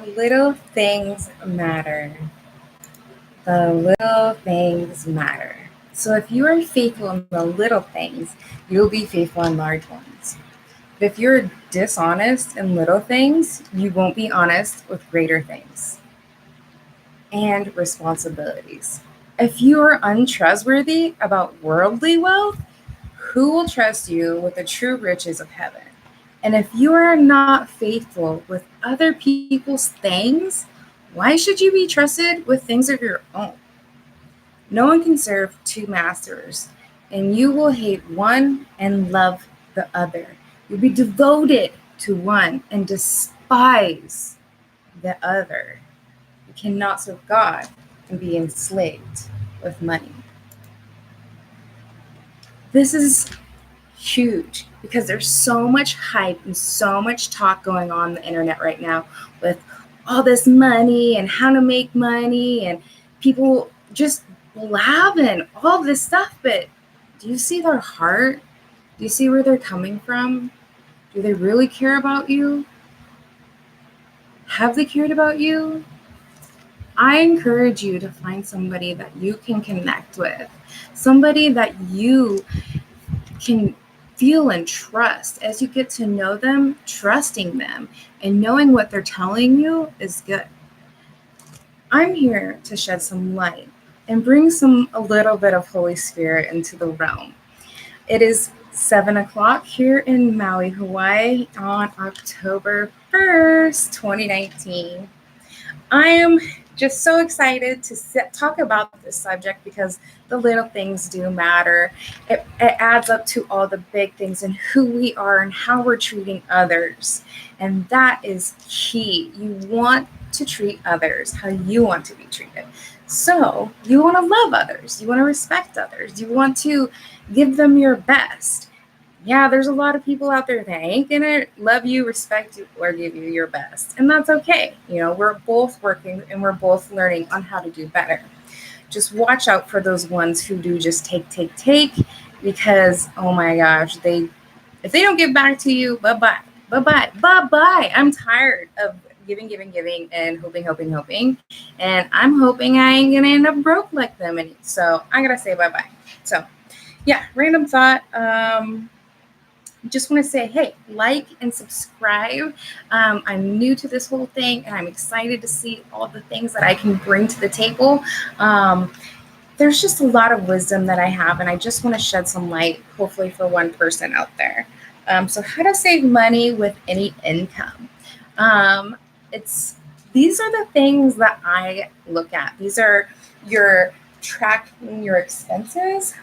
Little things matter. The little things matter. So if you are faithful in the little things, you'll be faithful in large ones. But if you're dishonest in little things, you won't be honest with greater things and responsibilities. If you are untrustworthy about worldly wealth, who will trust you with the true riches of heaven? And if you are not faithful with other people's things, why should you be trusted with things of your own? No one can serve two masters, and you will hate one and love the other. You'll be devoted to one and despise the other. You cannot serve God and be enslaved with money. This is huge because there's so much hype and so much talk going on the internet right now with all this money and how to make money and people just blabbing all this stuff. But do you see their heart? Do you see where they're coming from? Do they really care about you? Have they cared about you? I encourage you to find somebody that you can connect with, somebody that you can feel and trust. As you get to know them, trusting them and knowing what they're telling you is good. I'm here to shed some light and bring a little bit of Holy Spirit into the realm. It is 7 o'clock here in Maui, Hawaii on October 1st, 2019. I am just so excited to talk about this subject because the little things do matter. It adds up to all the big things and who we are and how we're treating others. And that is key. You want to treat others how you want to be treated. So you want to love others. You want to respect others. You want to give them your best. Yeah, there's a lot of people out there that ain't gonna love you, respect you, or give you your best. And that's okay. We're both working and we're both learning on how to do better. Just watch out for those ones who do just take, because oh my gosh, if they don't give back to you, bye-bye. Bye-bye. Bye-bye. I'm tired of giving, and hoping. And I'm hoping I ain't gonna end up broke like them. And so I gotta say bye-bye. So yeah, random thought. Just want to say, hey, like and subscribe. I'm new to this whole thing, and I'm excited to see all the things that I can bring to the table. There's just a lot of wisdom that I have, and I just want to shed some light, hopefully, for one person out there. So how to save money with any income. These are the things that I look at. These are your tracking your expenses.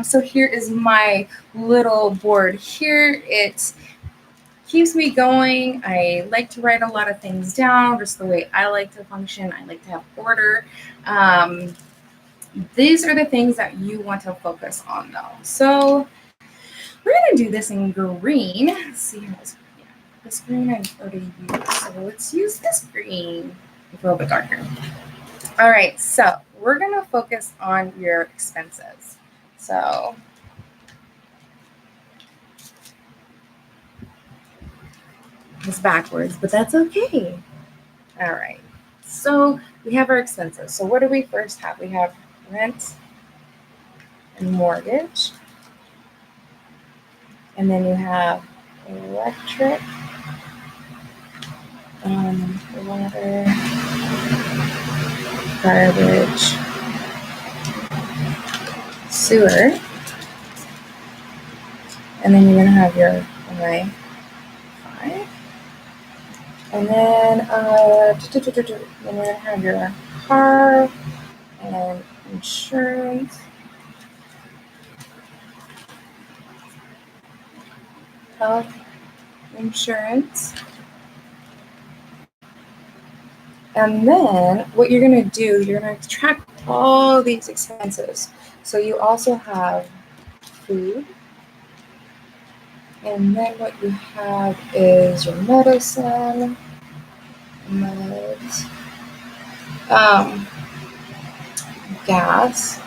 So here is my little board here. It keeps me going. I like to write a lot of things down, just the way I like to function. I like to have order. These are the things that you want to focus on, though. So we're going to do this in green. Let's see here. This green I've already used. So let's use this green. It's a little bit darker. All right, so we're going to focus on your expenses. So it's backwards, but that's okay. All right, so we have our expenses. So what do we first have? We have rent and mortgage. And then you have electric, water, garbage, sewer, and then you're going to have your Wi-Fi, and then you're going to have your car and insurance, health insurance. And then what you're going to do, you're going to track all these expenses. So you also have food. And then what you have is your medicine, meds, gas.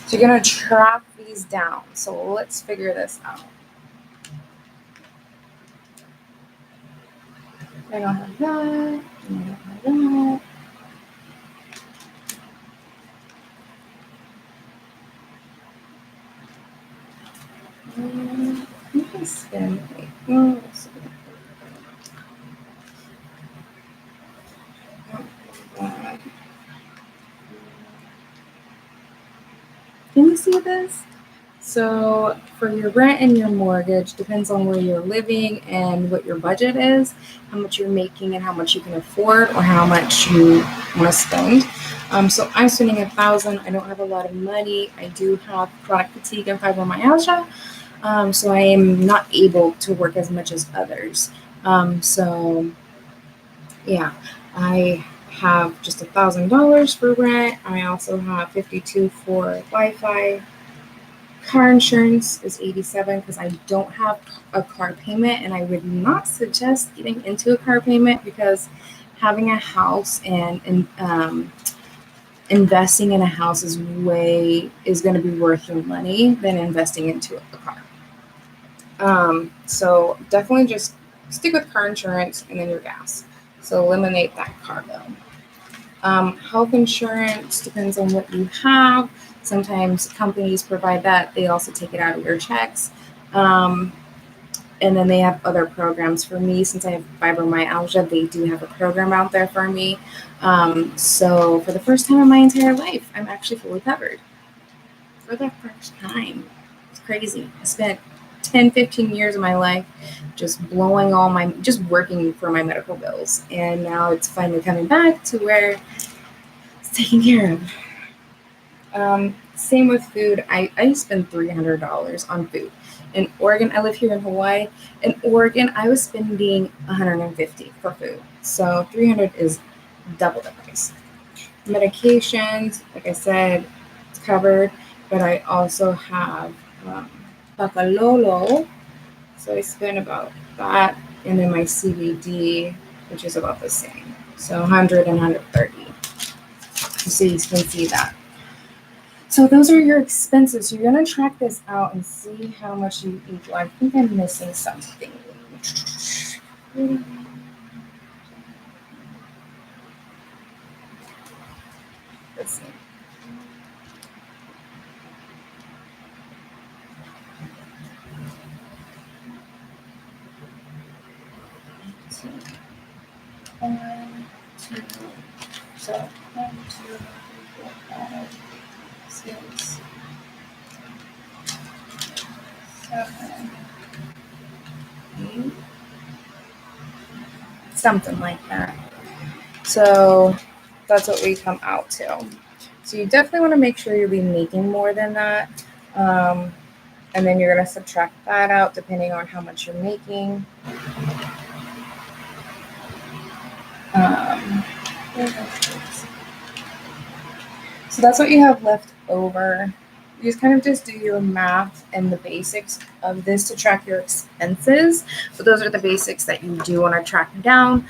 So you're going to track these down. So let's figure this out. I don't have that. I don't have that. You can spend like, let's see. Can you see this? So for your rent and your mortgage, depends on where you're living and what your budget is, how much you're making and how much you can afford or how much you want to spend. So I'm spending $1,000. I don't have a lot of money. I do have chronic fatigue and fibromyalgia. So I am not able to work as much as others. So yeah, I have just $1,000 for rent. I also have 52 for Wi-Fi. Car insurance is 87 because I don't have a car payment, and I would not suggest getting into a car payment because having a house and investing in a house is going to be worth your money than investing into a car. So definitely just stick with car insurance and then your gas. So eliminate that car bill. Health insurance depends on what you have. Sometimes companies provide that. They also take it out of your checks. And then they have other programs for me. Since I have fibromyalgia, they do have a program out there for me. So for the first time in my entire life, I'm actually fully covered. For the first time. It's crazy. I spent 10, 15 years of my life just just working for my medical bills. And now it's finally coming back to where it's taken care of. Same with food. I spend $300 on food. In Oregon, I live here in Hawaii. In Oregon, I was spending $150 for food. So $300 is double the price. Medications, like I said, it's covered, but I also have Bakalolo. So I spend about that, and then my CBD, which is about the same. So 100 and 130. So you can see that. So those are your expenses. You're going to track this out and see how much you eat. I think I'm missing something. Let's see. One, two, so 1, 2, 3, 4, 5, 6, 7, 8, something like that. So that's what we come out to. So you definitely want to make sure you'll be making more than that. And then you're going to subtract that out depending on how much you're making. So that's what you have left over. You just kind of just do your math and the basics of this to track your expenses. But those are the basics that you do want to track down.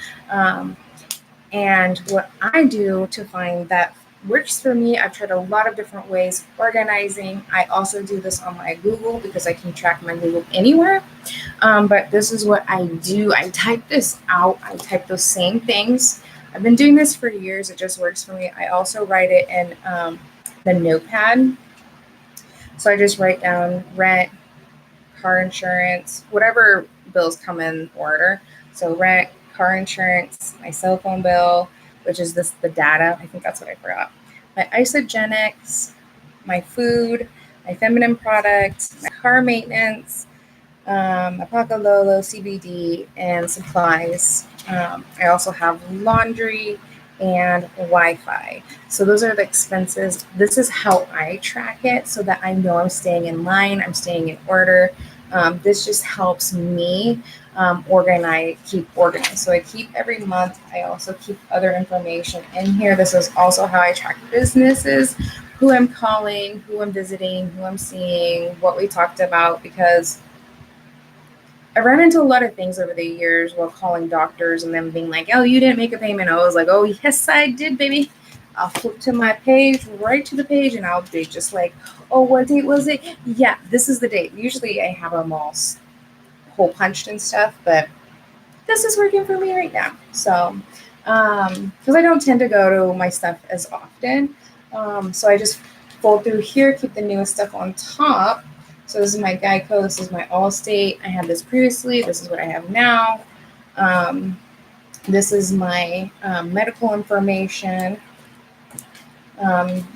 And what I do to find that works for me, I've tried a lot of different ways organizing. I also do this on my Google because I can track my Google anywhere. But this is what I do. I type this out. I type those same things. I've been doing this for years. It just works for me. I also write it in the notepad. So I just write down rent, car insurance, whatever bills come in order. So rent, car insurance, my cell phone bill, which is the data. I think that's what I forgot. My isogenics, my food, my feminine products, my car maintenance, my Pakalolo, CBD, and supplies. I also have laundry and Wi-Fi. So those are the expenses. This is how I track it so that I know I'm staying in line, I'm staying in order. This just helps me keep organized. So I keep every month. I also keep other information in here. This is also how I track businesses, who I'm calling, who I'm visiting, who I'm seeing, what we talked about, because I ran into a lot of things over the years while calling doctors and them being like, oh, you didn't make a payment. I was like, oh, yes, I did, baby. I'll flip to my page, right to the page, and I'll be just like, oh, what date was it? Yeah, this is the date. Usually I have them all hole punched and stuff, but this is working for me right now. So, because I don't tend to go to my stuff as often. So I just fold through here, keep the newest stuff on top. So this is my Geico, this is my Allstate. I had this previously, this is what I have now. This is my medical information,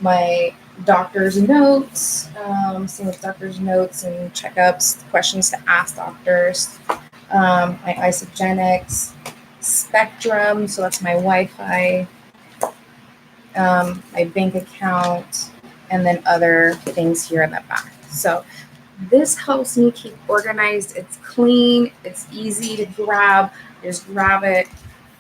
my doctor's notes, same with doctor's notes and checkups, questions to ask doctors, my isogenics, Spectrum, so that's my Wi-Fi, my bank account, and then other things here in the back. So this helps me keep organized. It's clean, it's easy to grab. Just grab it,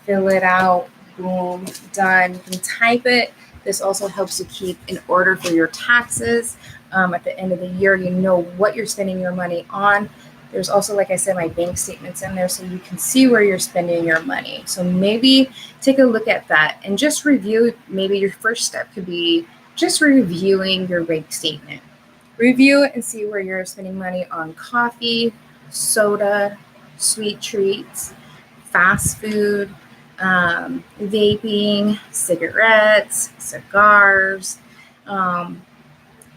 fill it out, boom, done. You can type it. This also helps you keep in order for your taxes. At the end of the year, you know what you're spending your money on. There's also, like I said, my bank statements in there so you can see where you're spending your money. So maybe take a look at that and just review. Maybe your first step could be just reviewing your bank statement. Review it and see where you're spending money on coffee, soda, sweet treats, fast food, vaping, cigarettes, cigars,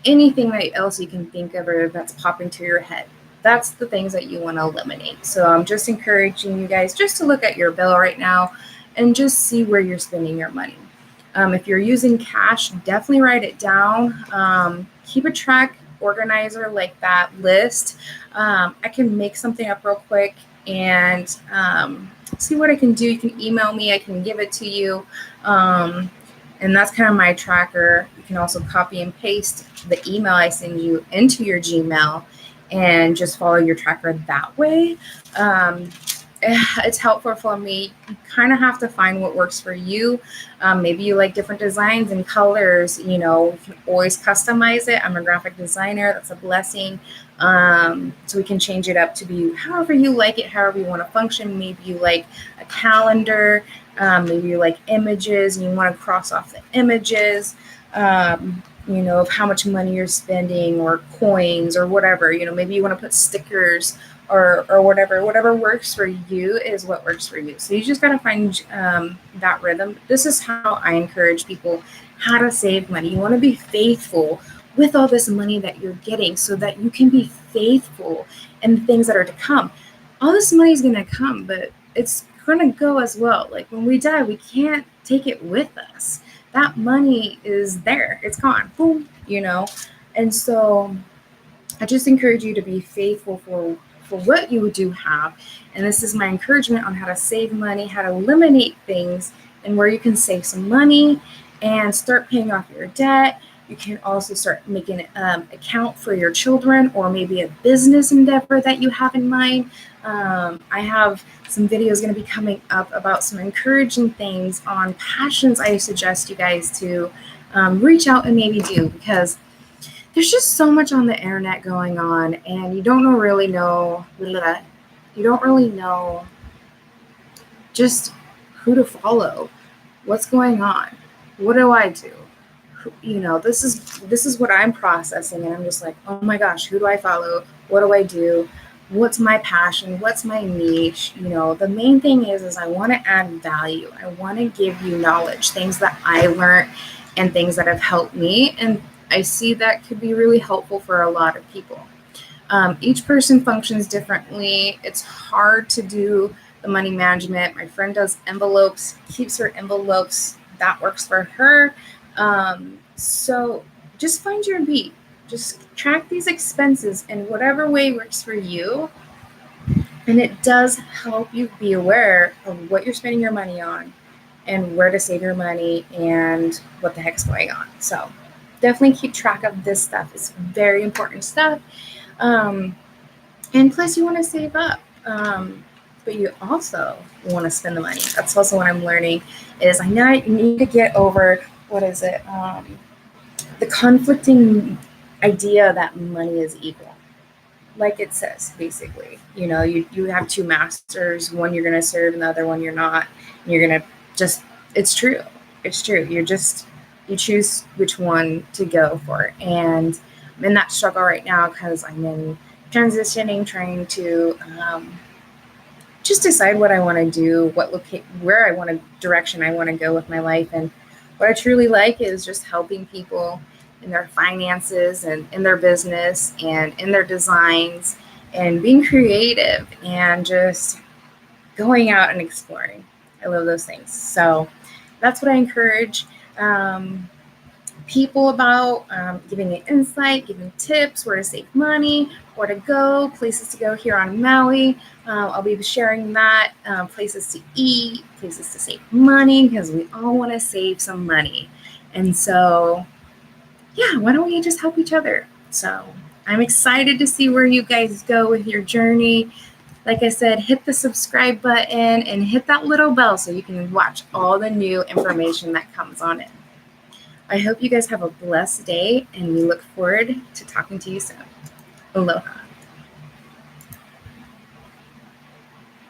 anything else you can think of or that's popping to your head. That's the things that you want to eliminate. So I'm just encouraging you guys just to look at your bill right now and just see where you're spending your money. If you're using cash, definitely write it down. Keep a track organizer like that list. I can make something up real quick and see what I can do. You can email me. I can give it to you. And that's kind of my tracker. You can also copy and paste the email I send you into your Gmail and just follow your tracker that way. It's helpful for me. You kind of have to find what works for you. Maybe you like different designs and colors. You can always customize it. I'm a graphic designer. That's a blessing. So we can change it up to be however you like it, however you want to function. Maybe you like a calendar. Maybe you like images and you want to cross off the images. Of how much money you're spending or coins or whatever. Maybe you want to put stickers or whatever works for you is what works for you. So you just got to find that rhythm. This is how I encourage people how to save money. You want to be faithful with all this money that you're getting so that you can be faithful in the things that are to come. All this money is going to come, but it's going to go as well. Like when we die, we can't take it with us. That money is there. It's gone. Boom, And so I just encourage you to be faithful for what you do have. And this is my encouragement on how to save money, how to eliminate things, and where you can save some money and start paying off your debt. You can also start making an account for your children or maybe a business endeavor that you have in mind. I have some videos going to be coming up about some encouraging things on passions I suggest you guys to reach out and maybe do, because there's just so much on the internet going on and you don't really know just who to follow, what's going on, what do I do? This is what I'm processing, and I'm just like, oh my gosh, who do I follow? What do I do? What's my passion? What's my niche? The main thing is I want to add value. I want to give you knowledge, things that I learned and things that have helped me. And I see that could be really helpful for a lot of people. Each person functions differently. It's hard to do the money management. My friend does envelopes, keeps her envelopes. That works for her. So just find your beat. Just track these expenses in whatever way works for you. And it does help you be aware of what you're spending your money on and where to save your money and what the heck's going on. So definitely keep track of this stuff. It's very important stuff. And plus you want to save up. But you also want to spend the money. That's also what I'm learning is I need to get over, the conflicting idea that money is equal. Like it says, basically, you have two masters, one you're going to serve and the other one you're not. And you're going to it's true. It's true. You choose which one to go for. And I'm in that struggle right now because I'm in transitioning, trying to just decide what I want to do, where I want to, direction I want to go with my life. And what I truly like is just helping people in their finances and in their business and in their designs and being creative and just going out and exploring. I love those things. So that's what I encourage people about, giving an insight, giving tips, where to save money, where to go, places to go here on Maui. I'll be sharing that, places to eat, places to save money, because we all want to save some money. And so, yeah, why don't we just help each other? So I'm excited to see where you guys go with your journey. Like I said, hit the subscribe button and hit that little bell so you can watch all the new information that comes on it. I hope you guys have a blessed day, and we look forward to talking to you soon. Aloha.